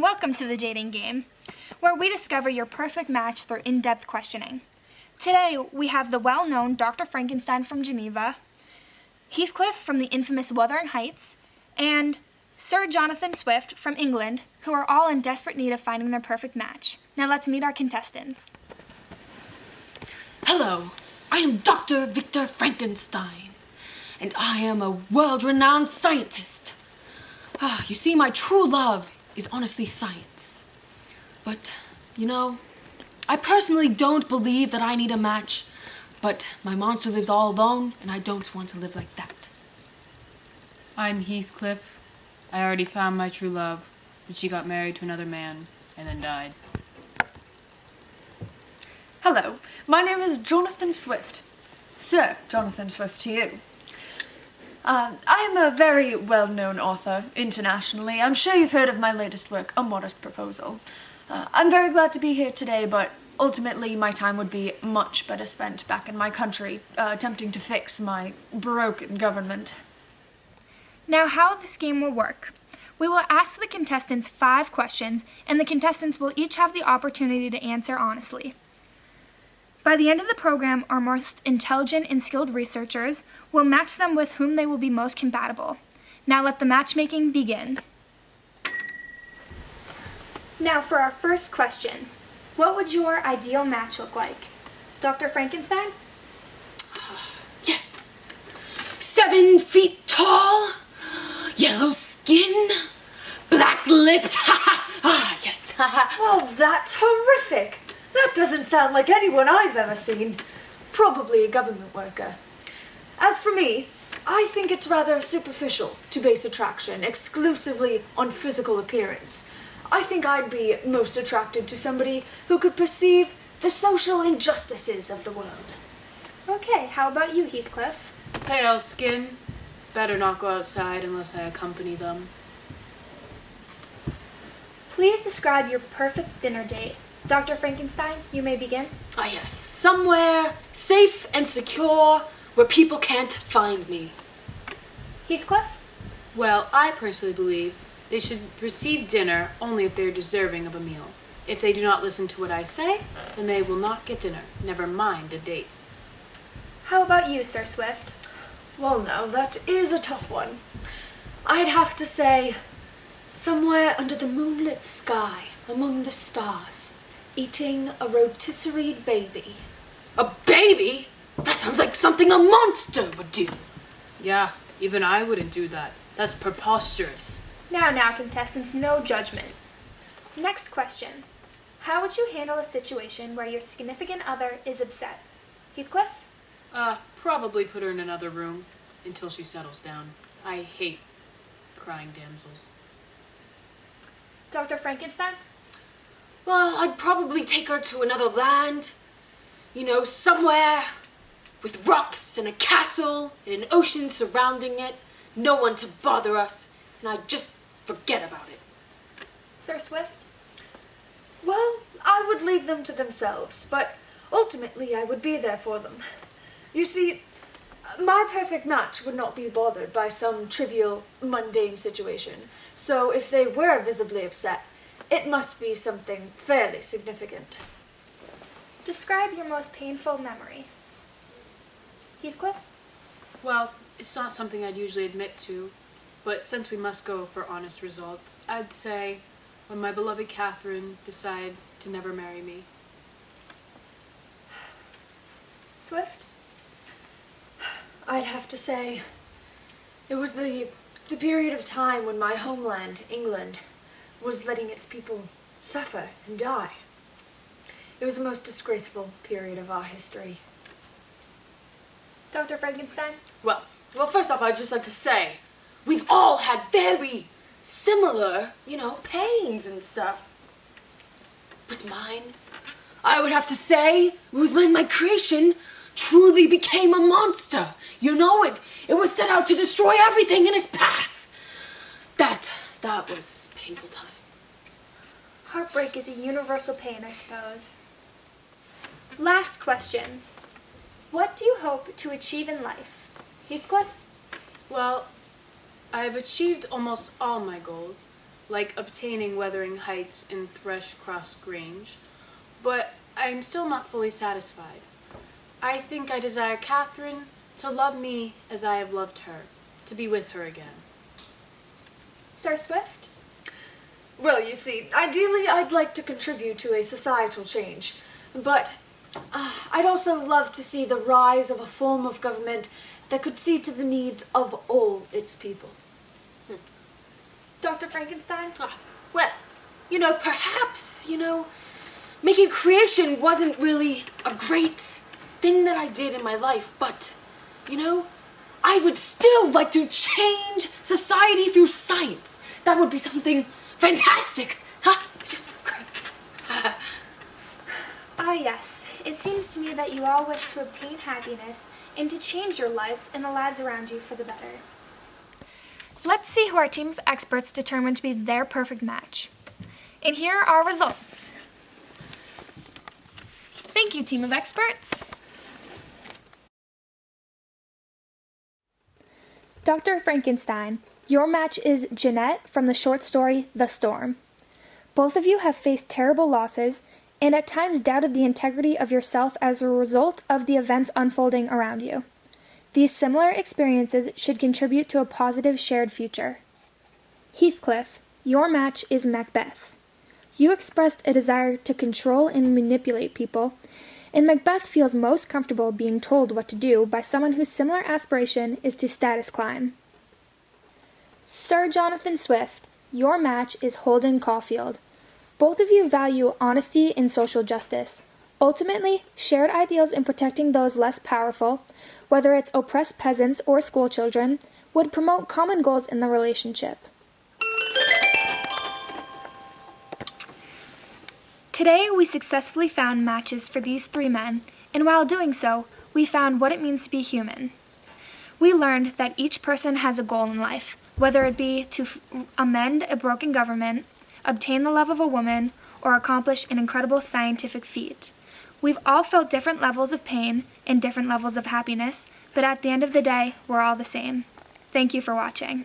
and welcome to the Dating Game, where we discover your perfect match through in-depth questioning. Today, we have the well-known Dr. Frankenstein from Geneva, Heathcliff from the infamous Wuthering Heights, and Sir Jonathan Swift from England, who are all in desperate need of finding their perfect match. Now let's meet our contestants. Hello, I am Dr. Victor Frankenstein, and I am a world-renowned scientist. You see, my true love is honestly science. But, I personally don't believe that I need a match, but my monster lives all alone, and I don't want to live like that. I'm Heathcliff. I already found my true love, but she got married to another man and then died. Hello, my name is Jonathan Swift. Sir Jonathan Swift to you. I am a very well-known author internationally. I'm sure you've heard of my latest work, A Modest Proposal. I'm very glad to be here today, but ultimately my time would be much better spent back in my country, attempting to fix my broken government. Now, how this game will work. We will ask the contestants 5 questions, and the contestants will each have the opportunity to answer honestly. By the end of the program, our most intelligent and skilled researchers will match them with whom they will be most compatible. Now let the matchmaking begin. Now for our first question. What would your ideal match look like? Dr. Frankenstein? Yes! 7 feet tall, yellow skin, black lips, yes, Oh, that's horrific! That doesn't sound like anyone I've ever seen. Probably a government worker. As for me, I think it's rather superficial to base attraction exclusively on physical appearance. I think I'd be most attracted to somebody who could perceive the social injustices of the world. Okay, how about you, Heathcliff? Pale skin. Better not go outside unless I accompany them. Please describe your perfect dinner date. Dr. Frankenstein, you may begin. Yes, somewhere safe and secure where people can't find me. Heathcliff? Well, I personally believe they should receive dinner only if they're deserving of a meal. If they do not listen to what I say, then they will not get dinner, never mind a date. How about you, Sir Swift? Well, now, that is a tough one. I'd have to say, somewhere under the moonlit sky, among the stars, eating a rotisserie baby. A baby? That sounds like something a monster would do. Yeah, even I wouldn't do that. That's preposterous. Now, contestants, no judgment. Next question. How would you handle a situation where your significant other is upset? Heathcliff? Probably put her in another room until she settles down. I hate crying damsels. Dr. Frankenstein? Well, I'd probably take her to another land. Somewhere with rocks and a castle and an ocean surrounding it. No one to bother us, and I'd just forget about it. Sir Swift? Well, I would leave them to themselves, but ultimately I would be there for them. You see, my perfect match would not be bothered by some trivial, mundane situation, so if they were visibly upset, it must be something fairly significant. Describe your most painful memory. Heathcliff? Well, it's not something I'd usually admit to, but since we must go for honest results, I'd say when my beloved Catherine decided to never marry me. Swift? I'd have to say it was the period of time when my homeland, England, was letting its people suffer and die. It was the most disgraceful period of our history. Dr. Frankenstein? Well, first off, I'd just like to say, we've all had very similar, pains and stuff. But mine, I would have to say, it was when my creation truly became a monster. It was set out to destroy everything in its path. That was a painful time. Heartbreak is a universal pain, I suppose. Last question. What do you hope to achieve in life? Heathcliff? Well, I have achieved almost all my goals, like obtaining Wuthering Heights in Thrushcross Grange, but I am still not fully satisfied. I think I desire Catherine to love me as I have loved her, to be with her again. Sir Swift? Well, you see, ideally I'd like to contribute to a societal change, but I'd also love to see the rise of a form of government that could see to the needs of all its people. Dr. Frankenstein? Well, perhaps, making creation wasn't really a great thing that I did in my life, but, I would still like to change society through science. That would be something fantastic. Huh? It's just great. Ah, yes. It seems to me that you all wish to obtain happiness and to change your lives and the lives around you for the better. Let's see who our team of experts determined to be their perfect match. And here are our results. Thank you, team of experts. Dr. Frankenstein, your match is Jeanette from the short story The Storm. Both of you have faced terrible losses and at times doubted the integrity of yourself as a result of the events unfolding around you. These similar experiences should contribute to a positive shared future. Heathcliff, your match is Macbeth. You expressed a desire to control and manipulate people, and Macbeth feels most comfortable being told what to do by someone whose similar aspiration is to status climb. Sir Jonathan Swift, your match is Holden Caulfield. Both of you value honesty and social justice. Ultimately, shared ideals in protecting those less powerful, whether it's oppressed peasants or schoolchildren, would promote common goals in the relationship. Today, we successfully found matches for these three men, and while doing so, we found what it means to be human. We learned that each person has a goal in life, whether it be to amend a broken government, obtain the love of a woman, or accomplish an incredible scientific feat. We've all felt different levels of pain and different levels of happiness, but at the end of the day, we're all the same. Thank you for watching.